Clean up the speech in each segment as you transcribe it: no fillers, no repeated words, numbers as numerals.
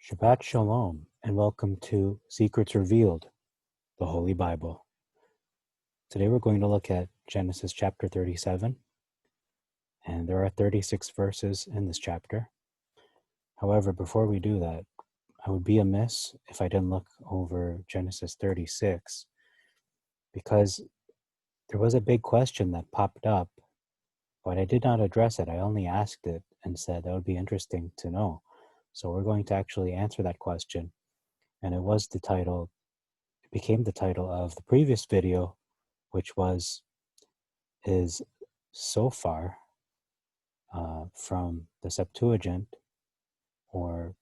Shabbat Shalom, and welcome to Secrets Revealed, the Holy Bible. Today we're going to look at Genesis chapter 37, and there are 36 verses in this chapter. However, before we do that, I would be amiss if I didn't look over Genesis 36, because there was a big question that popped up, but I did not address it. I only asked it and said that would be interesting to know. So we're going to actually answer that question, and it became the title of the previous video, which is Zophar from the Septuagint, or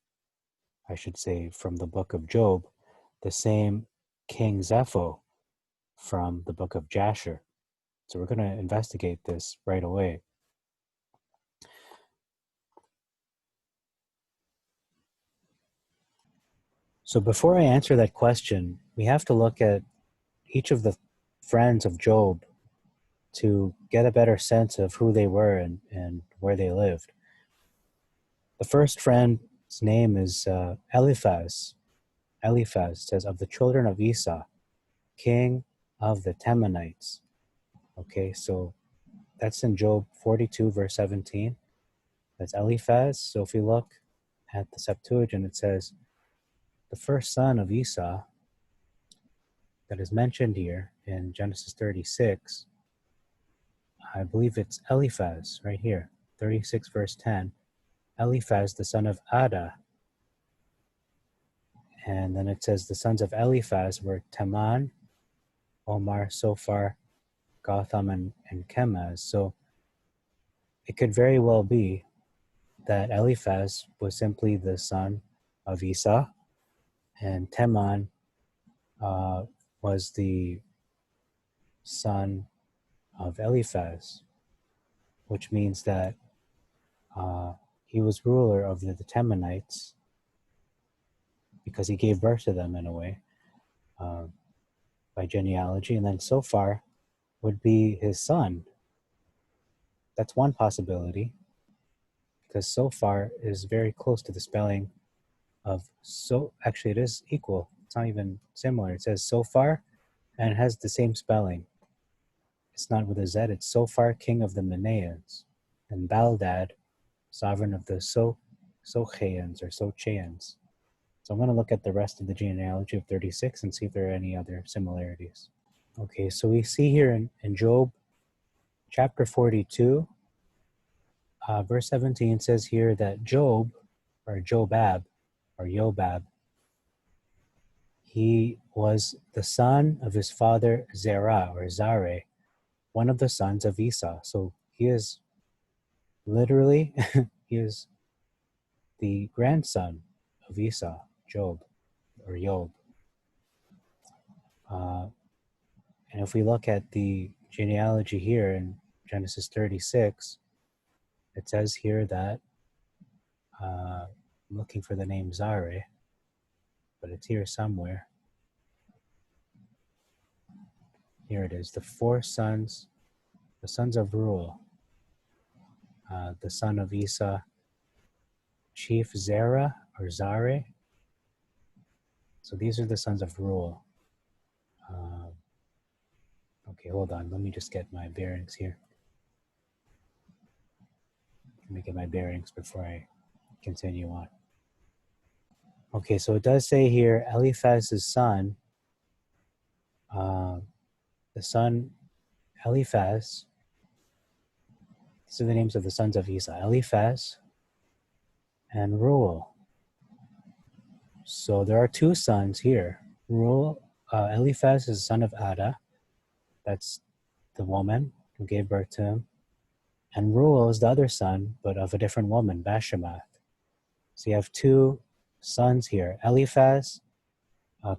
I should say from the book of Job, the same King Zepho from the book of Jasher. So we're going to investigate this right away. So before I answer that question, we have to look at each of the friends of Job to get a better sense of who they were and where they lived. The first friend's name is Eliphaz. Eliphaz says, of the children of Esau, king of the Temanites. Okay, so that's in Job 42, verse 17. That's Eliphaz. So if we look at the Septuagint, it says, the first son of Esau that is mentioned here in Genesis 36, I believe it's Eliphaz right here, 36, verse 10. Eliphaz, the son of Ada. And then it says the sons of Eliphaz were Teman, Omar, Zophar, Gotham, and Chemaz. So it could very well be that Eliphaz was simply the son of Esau, and Teman was the son of Eliphaz, which means that he was ruler of the Temanites because he gave birth to them in a way by genealogy. And then Zophar would be his son. That's one possibility, because Zophar is very close to the spelling of actually it is equal. It's not even similar. It says Zophar and it has the same spelling. It's not with a Z, it's Zophar, king of the Manaeans, and Baldad, sovereign of the Sochaeans or Sochaeans. So I'm going to look at the rest of the genealogy of 36 and see if there are any other similarities. Okay, so we see here in Job chapter 42, verse 17 says here that Job, or Jobab, or Yobab, he was the son of his father Zerah, or Zare, one of the sons of Esau. So he is literally, he is the grandson of Esau, Job, or Job. And if we look at the genealogy here in Genesis 36, it says here that, I'm looking for the name Zare, but it's here somewhere. Here it is, the sons of Reuel, the son of Esau, chief Zerah or Zare. So these are the sons of Reuel. Okay, hold on. Let me just get my bearings here. Let me get my bearings before I continue on. Okay, so it does say here, Eliphaz's son, the son Eliphaz. These are the names of the sons of Esau, Eliphaz and Reuel. So there are two sons here. Eliphaz is the son of Ada. That's the woman who gave birth to him. And Reuel is the other son, but of a different woman, Bashemath. So you have two sons here. Eliphaz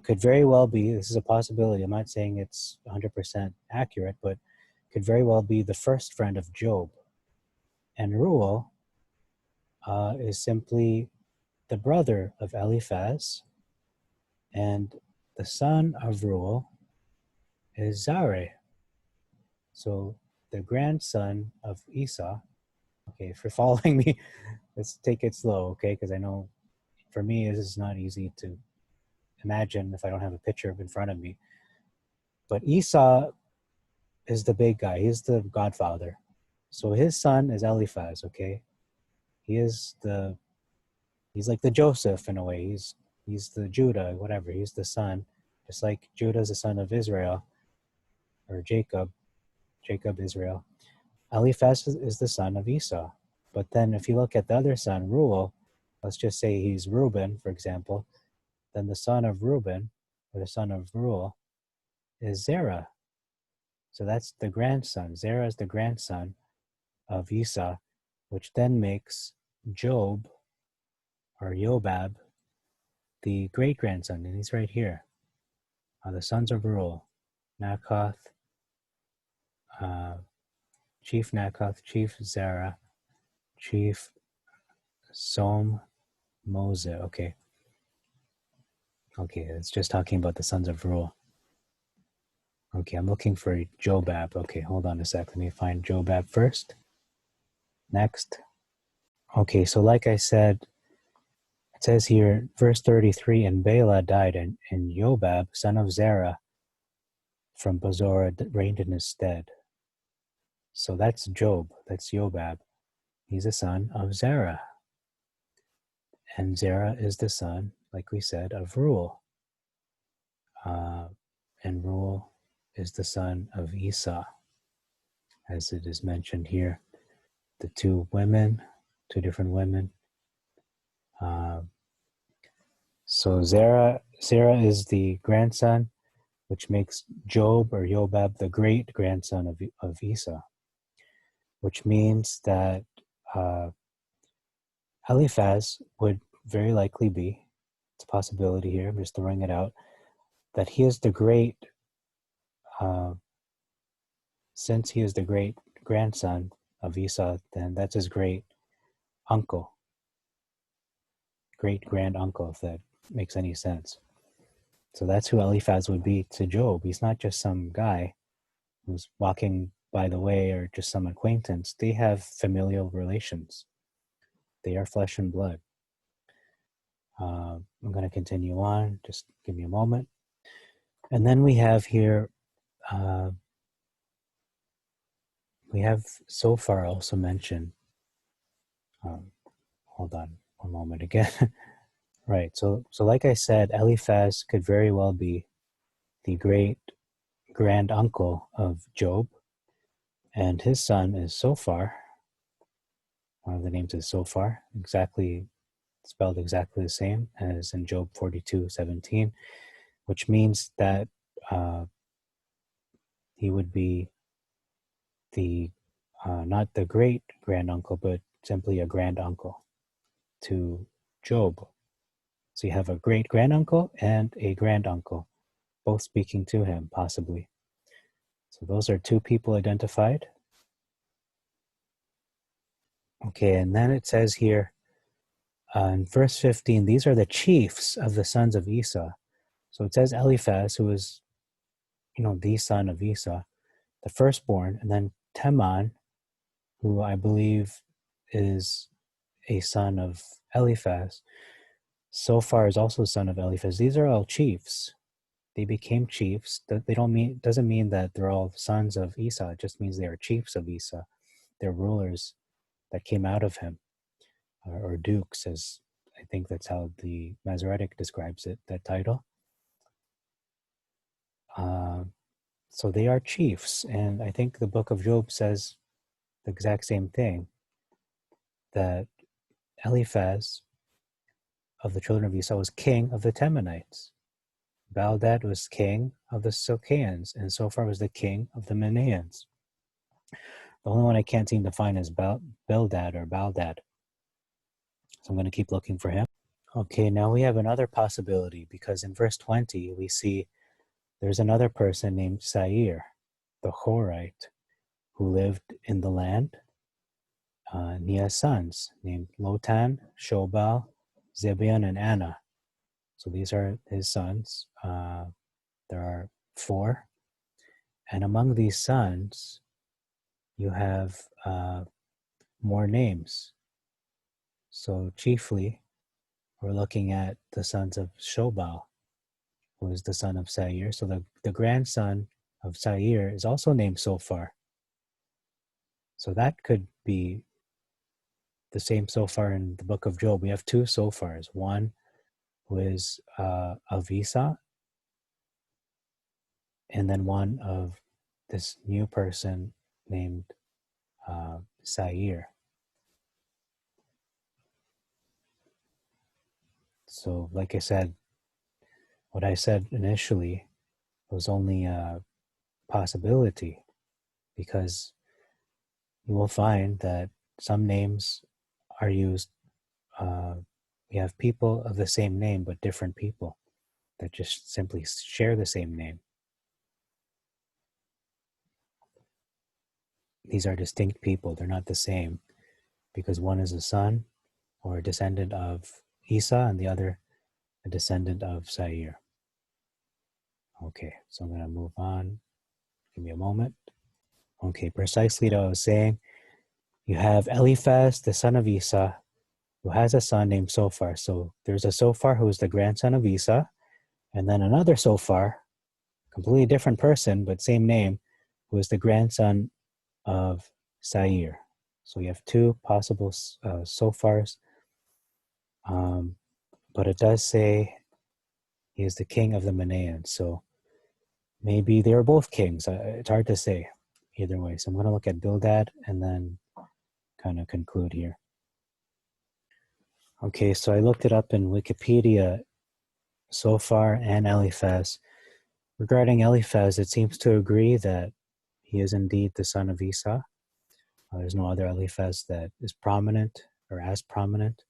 could very well be, this is a possibility, I'm not saying it's 100% accurate, but could very well be the first friend of Job. And Reuel is simply the brother of Eliphaz, and the son of Reuel is Zare. So the grandson of Esau, okay, if you're following me, let's take it slow, okay, because I know for me, this is not easy to imagine if I don't have a picture in front of me. But Esau is the big guy. He's the godfather. So his son is Eliphaz, okay? He's like the Joseph in a way. He's the Judah, whatever. He's the son. Just like Judah is the son of Israel, or Jacob, Israel. Eliphaz is the son of Esau. But then if you look at the other son, Reuel, let's just say he's Reuben, for example, then the son of Reuben, or the son of Reuel, is Zerah. So that's the grandson. Zerah is the grandson of Esau, which then makes Job, or Jobab, the great-grandson, and he's right here. The sons of Reuel, Nakoth, Chief Nakoth, Chief Zerah, Chief Som, Mose. Okay, it's just talking about the sons of Reuel. Okay, I'm looking for Jobab. Okay, hold on a sec. Let me find Jobab first. Next. Okay, so like I said, it says here, verse 33, and Bela died, and Jobab, son of Zerah, from Bozrah, reigned in his stead. So that's Job, that's Jobab. He's a son of Zerah. And Zerah is the son, like we said, of Reuel. And Reuel is the son of Esau, as it is mentioned here. The two different women. So Zerah is the grandson, which makes Job, or Jobab, the great-grandson of Esau, which means that Eliphaz would very likely be, it's a possibility here, I'm just throwing it out, that he is the great, since he is the great-grandson of Esau, then that's his great-uncle, great-grand-uncle, if that makes any sense. So that's who Eliphaz would be to Job. He's not just some guy who's walking by the way or just some acquaintance. They have familial relations. They are flesh and blood. I'm going to continue on. Just give me a moment. And then we have here, we have Zophar also mentioned. Hold on one moment again. Right, so like I said, Eliphaz could very well be the great-grand uncle of Job, and his son is Zophar. One of the names is Zophar, spelled exactly the same as in Job 42:17, which means that he would be the not the great-granduncle, but simply a granduncle to Job. So you have a great-granduncle and a granduncle, both speaking to him, possibly. So those are two people identified. Okay, and then it says here in verse 15, these are the chiefs of the sons of Esau. So it says Eliphaz, who is, the son of Esau, the firstborn, and then Teman, who I believe is a son of Eliphaz. Zophar is also a son of Eliphaz. These are all chiefs. They became chiefs. Doesn't mean that they're all sons of Esau. It just means they are chiefs of Esau. They're rulers that came out of him, or dukes, as I think that's how the Masoretic describes it, that title. So they are chiefs, and I think the book of Job says the exact same thing, that Eliphaz of the children of Esau was king of the Temanites. Baldad was king of the Silcaeans, and Zophar was the king of the Manaeans. The only one I can't seem to find is Bildad or Baldad. So I'm going to keep looking for him. Okay, now we have another possibility, because in verse 20 we see there's another person named Sair, the Horite, who lived in the land. And he has sons named Lotan, Shobal, Zibeon, and Anna. So these are his sons. There are 4. And among these sons, you have more names. So chiefly, we're looking at the sons of Shobal, who is the son of Sair. So the grandson of Sair is also named Zophar. So that could be the same Zophar in the book of Job. We have two Zophars, one who is of Esau, and then one of this new person named Sair. So like I said, what I said initially was only a possibility, because you will find that some names are used. We have people of the same name, but different people that just simply share the same name. These are distinct people. They're not the same, because one is a son or a descendant of Esau and the other a descendant of Sair. Okay, so I'm going to move on. Give me a moment. Okay, precisely what I was saying. You have Eliphaz, the son of Esau, who has a son named Zophar. So there's a Zophar who is the grandson of Esau, and then another Zophar, completely different person, but same name, who is the grandson of Sair. So you have two possible Zophars, but it does say he is the king of the Manaeans. So maybe they were both kings. It's hard to say either way. So I'm going to look at Bildad and then kind of conclude here. Okay, so I looked it up in Wikipedia, Zophar and Eliphaz. Regarding Eliphaz, it seems to agree that he is indeed the son of Esau. There's no other Eliphaz that is prominent or as prominent.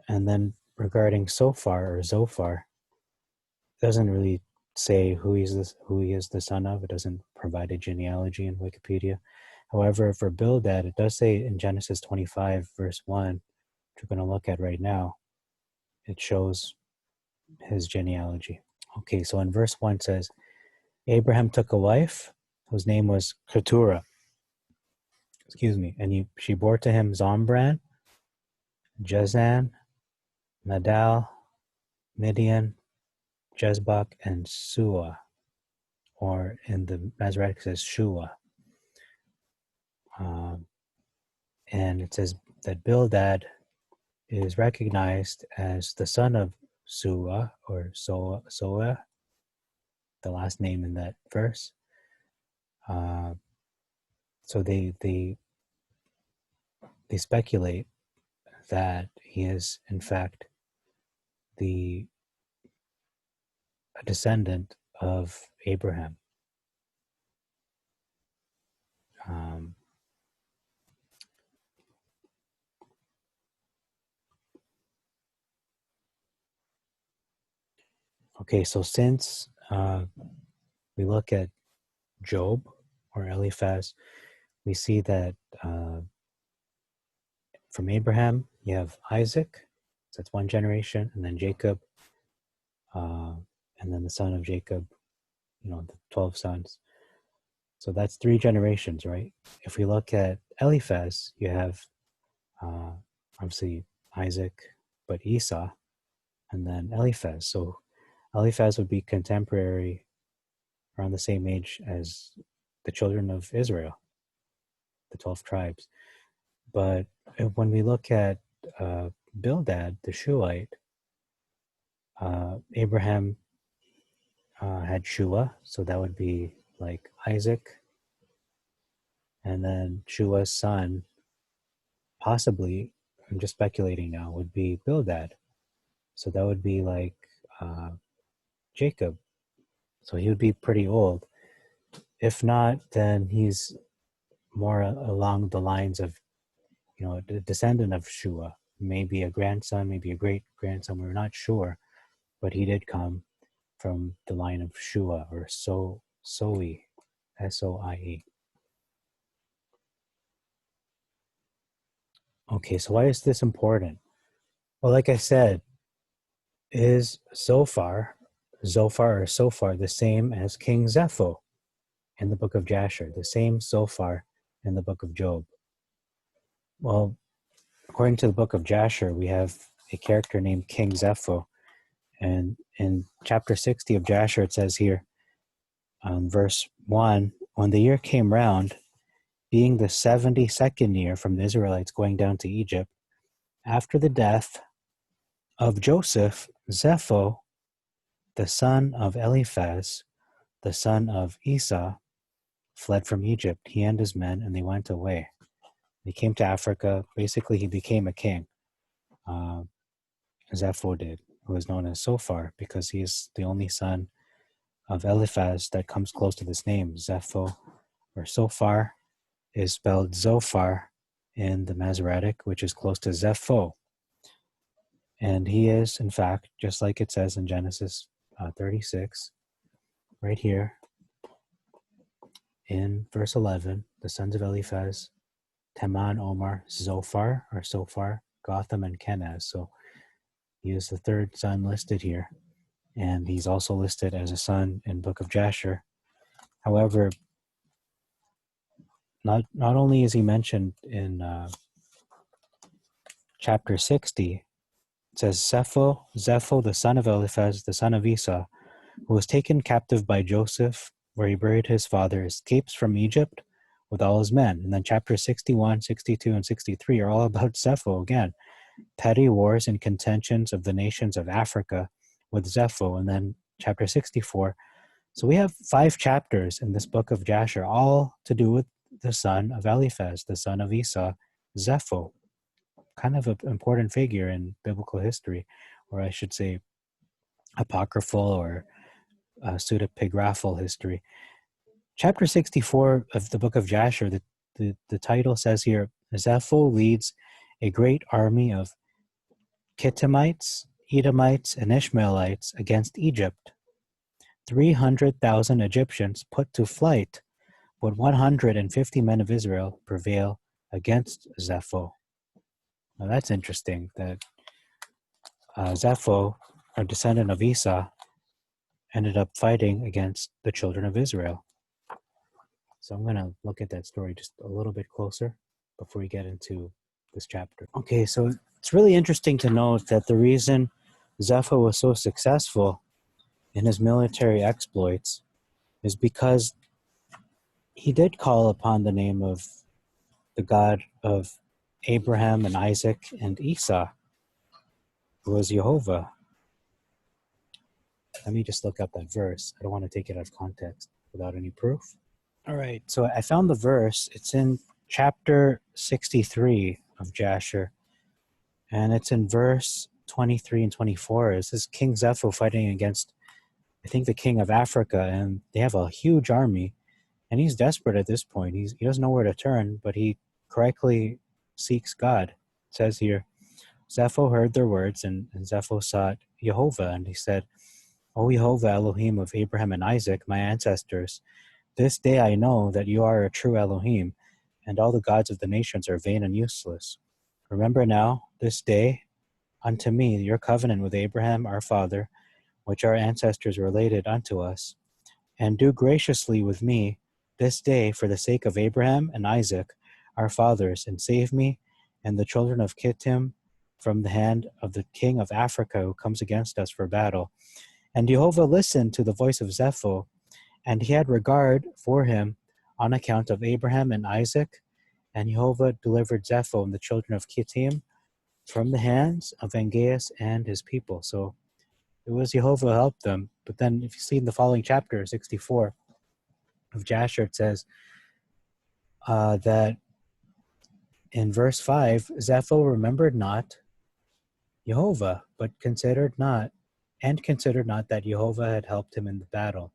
And then regarding Zophar, it doesn't really say who he is the son of. It doesn't provide a genealogy in Wikipedia. However, for Bildad, it does say in Genesis 25, verse 1, which we're going to look at right now, it shows his genealogy. Okay, so in verse 1 it says, Abraham took a wife whose name was Keturah. And she bore to him Zombran, Jezan, Nadal, Midian, Jezbak, and Sua, or in the Masoretic it says Shua. And it says that Bildad is recognized as the son of Sua, or Soa, the last name in that verse. So they speculate that he is in fact a descendant of Abraham. Okay, so since we look at Job or Eliphaz, we see that from Abraham you have Isaac, so that's one generation, and then Jacob, and then the son of Jacob, the 12 sons. So that's 3 generations, right? If we look at Eliphaz, you have obviously Isaac, but Esau, and then Eliphaz. So Eliphaz would be contemporary, around the same age as the children of Israel, the 12 tribes. But when we look at Bildad, the Shuhite, Abraham had Shua, so that would be like Isaac, and then Shua's son, possibly, I'm just speculating now, would be Bildad. So that would be like Jacob. So he would be pretty old. If not, then he's more along the lines of, the descendant of Shua, maybe a grandson, maybe a great-grandson, we're not sure, but he did come from the line of Shua, or Soie, S-O-I-E. Okay, so why is this important? Well, like I said, is Zophar the same as King Zepho in the book of Jasher, the same Zophar in the book of Job? Well, according to the book of Jasher, we have a character named King Zepho. And in chapter 60 of Jasher, it says here, verse 1, when the year came round, being the 72nd year from the Israelites going down to Egypt, after the death of Joseph, Zepho, the son of Eliphaz, the son of Esau, fled from Egypt, he and his men, and they went away. He came to Africa. Basically, he became a king. Zepho did, who is known as Zophar, because he is the only son of Eliphaz that comes close to this name. Zepho or Zophar is spelled Zophar in the Masoretic, which is close to Zepho. And he is, in fact, just like it says in Genesis 36, right here in verse 11, the sons of Eliphaz, Teman, Omar, Zophar, or Sophar, Gotham, and Kenaz. So he is the third son listed here. And he's also listed as a son in Book of Jasher. However, not only is he mentioned in chapter 60, it says, Zepho, the son of Eliphaz, the son of Esau, who was taken captive by Joseph, where he buried his father, escapes from Egypt with all his men. And then chapter 61, 62, and 63 are all about Zepho again. Petty wars and contentions of the nations of Africa with Zepho. And then chapter 64. So we have 5 chapters in this book of Jasher, all to do with the son of Eliphaz, the son of Esau, Zepho. Kind of an important figure in biblical history, or I should say apocryphal or pseudipigraphal history. Chapter 64 of the book of Jasher, the title says here, Zepho leads a great army of Kittimites, Edomites, and Ishmaelites against Egypt. 300,000 Egyptians put to flight, but 150 men of Israel prevail against Zepho. Now that's interesting that Zepho, a descendant of Esau, ended up fighting against the children of Israel. So I'm going to look at that story just a little bit closer before we get into this chapter. Okay, so it's really interesting to note that the reason Zepho was so successful in his military exploits is because he did call upon the name of the God of Abraham and Isaac and Esau, who was Jehovah. Let me just look up that verse. I don't want to take it out of context without any proof. All right, so I found the verse. It's in chapter 63 of Jasher, and it's in verse 23 and 24. This is King Zepho fighting against, I think, the king of Africa, and they have a huge army, and he's desperate at this point. He doesn't know where to turn, but he correctly seeks God. It says here, Zepho heard their words, and Zepho sought Jehovah, and he said, O Jehovah, Elohim of Abraham and Isaac, my ancestors, this day I know that you are a true Elohim, and all the gods of the nations are vain and useless. Remember now, this day, unto me, your covenant with Abraham our father, which our ancestors related unto us, and do graciously with me this day for the sake of Abraham and Isaac, our fathers, and save me and the children of Kittim from the hand of the king of Africa who comes against us for battle. And Jehovah listened to the voice of Zepho, and he had regard for him on account of Abraham and Isaac, and Jehovah delivered Zepho and the children of Kittim from the hands of Angeas and his people. So it was Jehovah who helped them. But then if you see in the following chapter, 64 of Jasher, it says that in verse 5, Zepho remembered not Jehovah, but considered not that Jehovah had helped him in the battle,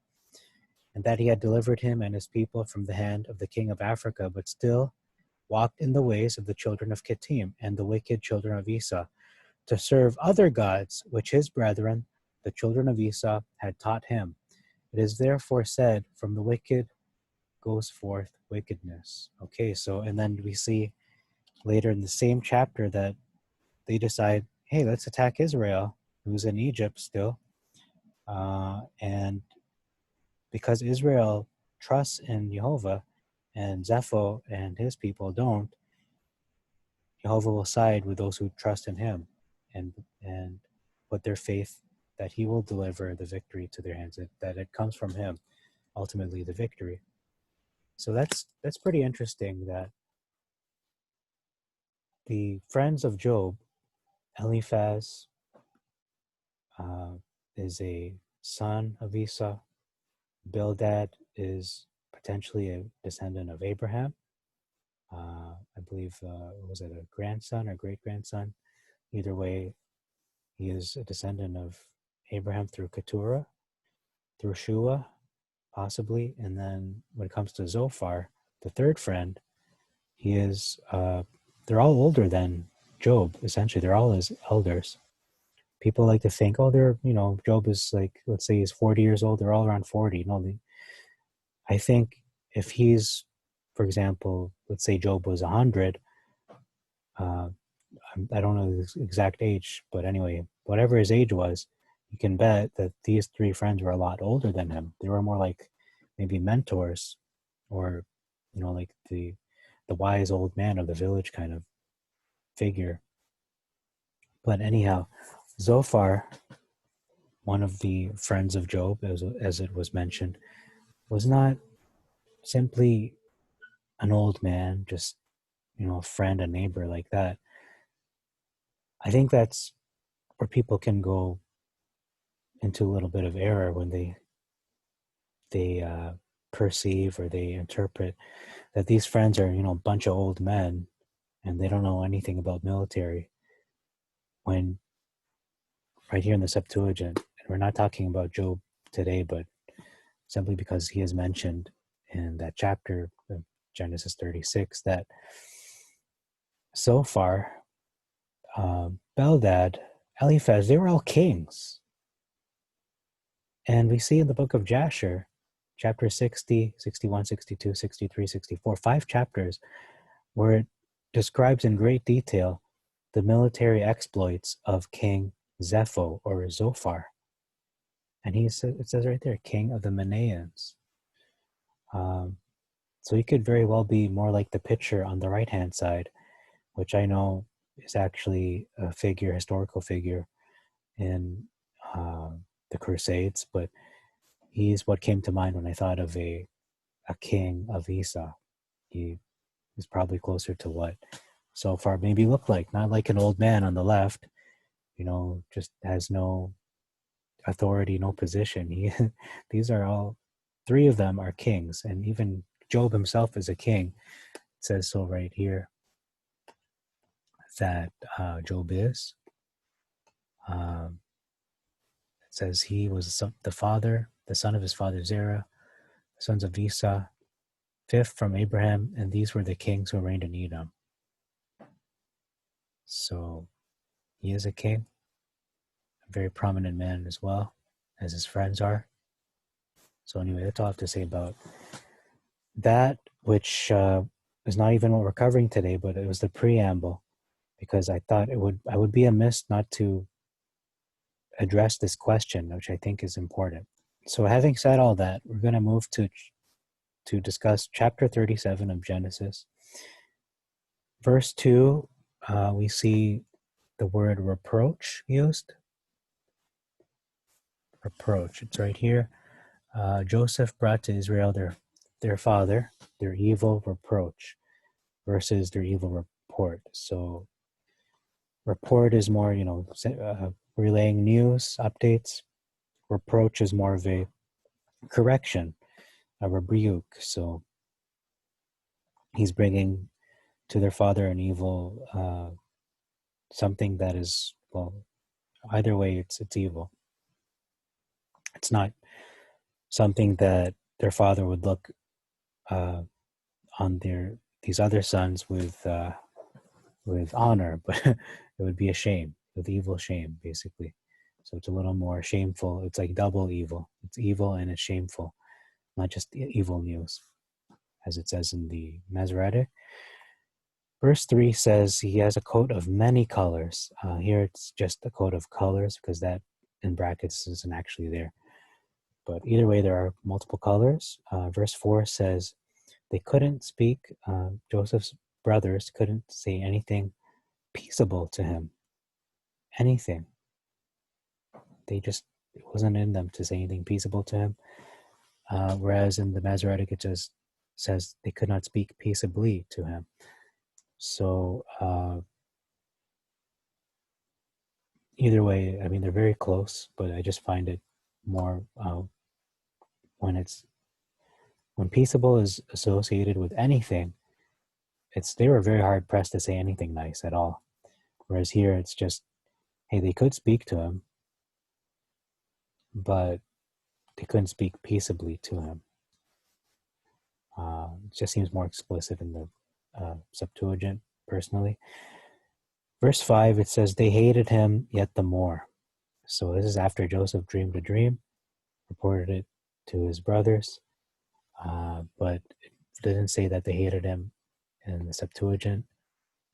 and that he had delivered him and his people from the hand of the king of Africa, but still walked in the ways of the children of Kittim and the wicked children of Esau, to serve other gods, which his brethren, the children of Esau, had taught him. It is therefore said, from the wicked goes forth wickedness. Okay, so, and then we see later in the same chapter that they decide, hey, let's attack Israel, who's in Egypt still. And because Israel trusts in Jehovah and Zepho and his people don't, Jehovah will side with those who trust in him. and put their faith that he will deliver the victory to their hands, that it comes from him, ultimately the victory. So that's pretty interesting that the friends of Job, Eliphaz is a son of Esau. Bildad is potentially a descendant of Abraham. I believe, was it a grandson or great-grandson? Either way, he is a descendant of Abraham through Keturah, through Shua, possibly. And then when it comes to Zophar, the third friend, he is, they're all older than Job, essentially. They're all his elders. People like to think, oh, Job is like, let's say he's 40 years old. They're all around 40. No, I think if he's, for example, let's say Job was 100, I don't know his exact age, but anyway, whatever his age was, you can bet that these three friends were a lot older than him. They were more like maybe mentors, or like the wise old man of the village kind of figure. But anyhow, Zophar, one of the friends of Job, as it was mentioned, was not simply an old man, just a friend, a neighbor like that. I think that's where people can go into a little bit of error when they perceive or they interpret that these friends are a bunch of old men and they don't know anything about military. When right here in the Septuagint, and we're not talking about Job today, but simply because he is mentioned in that chapter of Genesis 36, that Zophar, Bildad, Eliphaz, they were all kings. And we see in the book of Jasher, chapter 60, 61, 62, 63, 64, 5 chapters where it describes in great detail the military exploits of King Zepho or Zophar. And it says right there, king of the Manaeans. So he could very well be more like the picture on the right-hand side, which I know is actually a historical figure in the Crusades, but he's what came to mind when I thought of a king of Esau. He is probably closer to what Zophar maybe looked like, not like an old man on the left, just has no authority, no position. These are all, 3 of them are kings, and even Job himself is a king. It says so right here that Job is. It says he was the son of his father Zerah, the sons of Esau, 5th from Abraham, and these were the kings who reigned in Edom. So he is a king, a very prominent man as well, as his friends are. So anyway, that's all I have to say about that, which is not even what we're covering today, but it was the preamble, because I thought I would be amiss not to address this question, which I think is important. So having said all that, we're going to move to discuss chapter 37 of Genesis. Verse 2, we see the word reproach used. Reproach, it's right here. Joseph brought to Israel their father, their evil reproach versus their evil report. So report is more, relaying news, updates. Reproach is more of a correction, a rebuke. So he's bringing to their father an evil, something that is, well, either way, it's evil. It's not something that their father would look on these other sons with honor, but it would be a shame, with evil shame, basically. So it's a little more shameful. It's like double evil. It's evil and it's shameful, not just evil news, as it says in the Masoretic. Verse 3 says he has a coat of many colors. Here it's just a coat of colors, because that in brackets isn't actually there. But either way, there are multiple colors. Verse 4 says they couldn't speak. Joseph's brothers couldn't say anything peaceable to him. anything. It wasn't in them to say anything peaceable to him. Whereas in the Masoretic, it just says they could not speak peaceably to him. So either way, I mean, they're very close, but I just find it more when peaceable is associated with anything, they were very hard pressed to say anything nice at all. Whereas here, it's just, hey, they could speak to him, but they couldn't speak peaceably to him. It just seems more explicit in the Septuagint, personally. Verse 5, it says, they hated him yet the more. So this is after Joseph dreamed a dream, reported it to his brothers, but it didn't say that they hated him in the Septuagint.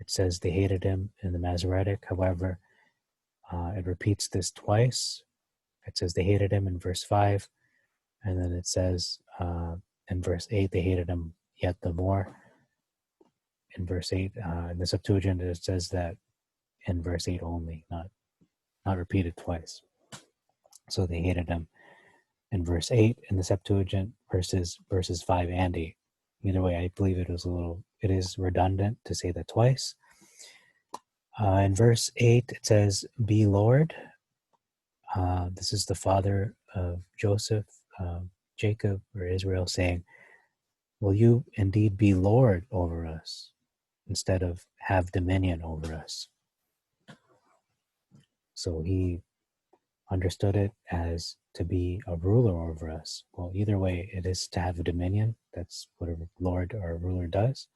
It says they hated him in the Masoretic. However, it repeats this twice. It says they hated him in verse 5, and then it says in verse 8, they hated him yet the more. In verse 8, in the Septuagint, it says that in verse 8 only, not repeated twice. So they hated him in verse 8 in the Septuagint versus verses 5 and 8. Either way, I believe it is redundant to say that twice. In verse 8, it says, be Lord. This is the father of Joseph, Jacob, or Israel, saying, will you indeed be Lord over us instead of have dominion over us? So he understood it as to be a ruler over us. Well, either way, it is to have a dominion. That's what a lord or a ruler does.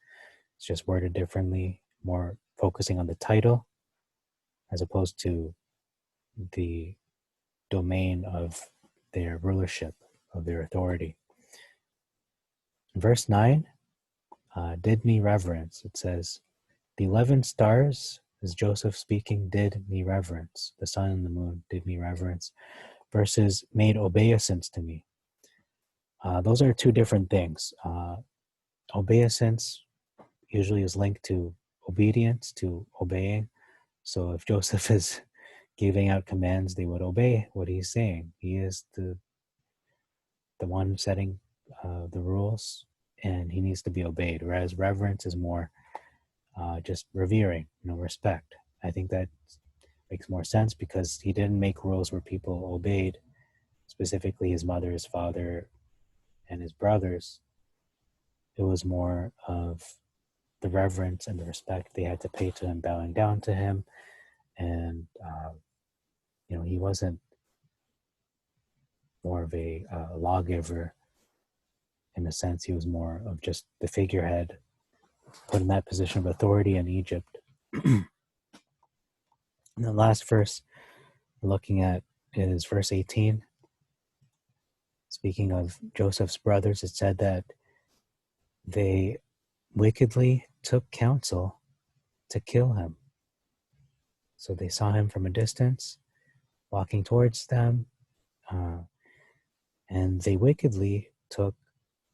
It's just worded differently, more focusing on the title as opposed to the domain of their rulership, of their authority. In verse 9, did me reverence. It says, the 11 stars, is Joseph speaking, did me reverence. The sun and the moon did me reverence. Versus made obeisance to me. Those are two different things. Obeisance usually is linked to obedience, to obeying. So if Joseph is giving out commands, they would obey what he's saying. He is the one setting the rules, and he needs to be obeyed. Whereas reverence is more just revering, respect. I think that makes more sense because he didn't make rules where people obeyed, specifically his mother, his father, and his brothers. It was more of the reverence and the respect they had to pay to him, bowing down to him. And, he wasn't more of a lawgiver in a sense. He was more of just the figurehead, put in that position of authority in Egypt. And the last verse we're looking at is verse 18. Speaking of Joseph's brothers, it said that they wickedly took counsel to kill him. So they saw him from a distance, walking towards them, and they wickedly took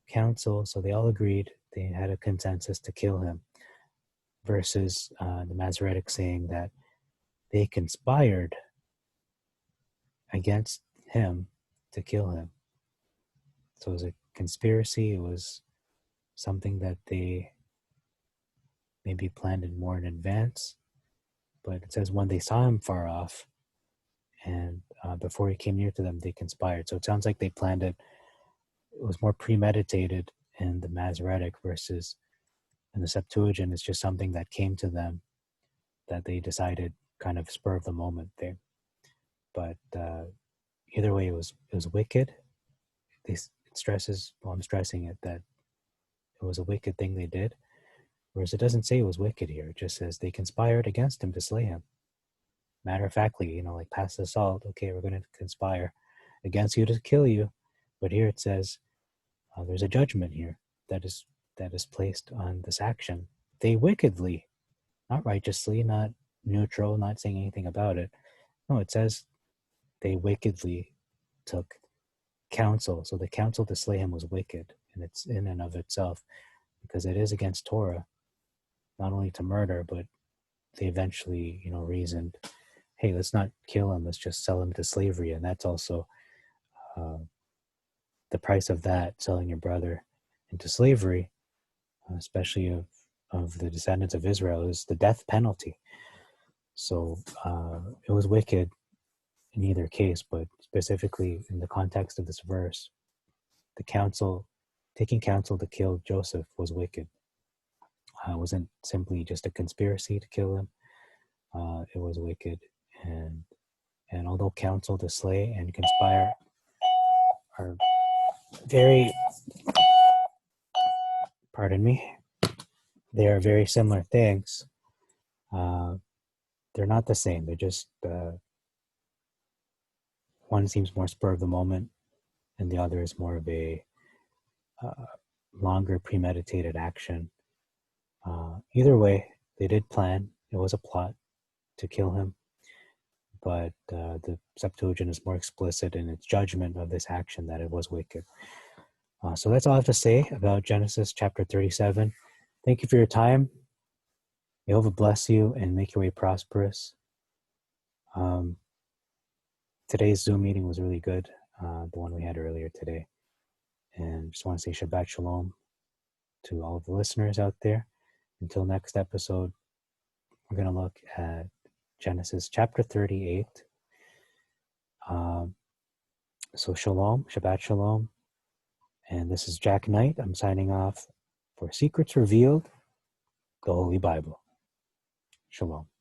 counsel, so they all agreed, they had a consensus to kill him, versus the Masoretic saying that they conspired against him to kill him. So it was a conspiracy, it was something that they maybe planned in more in advance, but it says when they saw him far off, and before he came near to them, they conspired. So it sounds like they planned it. It was more premeditated in the Masoretic versus in the Septuagint. It's just something that came to them that they decided kind of spur of the moment thing. But either way, it was wicked. It stresses, well, I'm stressing it, that it was a wicked thing they did. Whereas it doesn't say it was wicked here. It just says they conspired against him to slay him. Matter of factly, like past the salt, okay, we're going to conspire against you to kill you. But here it says there's a judgment here that is placed on this action. They wickedly, not righteously, not neutral, not saying anything about it. No, it says they wickedly took counsel. So the counsel to slay him was wicked, and it's in and of itself, because it is against Torah, not only to murder, but they eventually, reasoned, hey, let's not kill him, let's just sell him to slavery. And that's also the price of that, selling your brother into slavery, especially of the descendants of Israel, is the death penalty. So it was wicked in either case, but specifically in the context of this verse, taking counsel to kill Joseph was wicked. It wasn't simply just a conspiracy to kill him. It was wicked. And although counsel to slay and conspire are very, they are very similar things, they're not the same. They're just, one seems more spur of the moment, and the other is more of a longer premeditated action. Either way, they did plan. It was a plot to kill him, but the Septuagint is more explicit in its judgment of this action that it was wicked. So that's all I have to say about Genesis chapter 37. Thank you for your time. Jehovah bless you and make your way prosperous. Today's Zoom meeting was really good, the one we had earlier today. And just want to say Shabbat Shalom to all of the listeners out there. Until next episode, we're going to look at Genesis chapter 38. So Shalom, Shabbat Shalom. And this is Jack Knight. I'm signing off for Secrets Revealed, the Holy Bible. Shalom.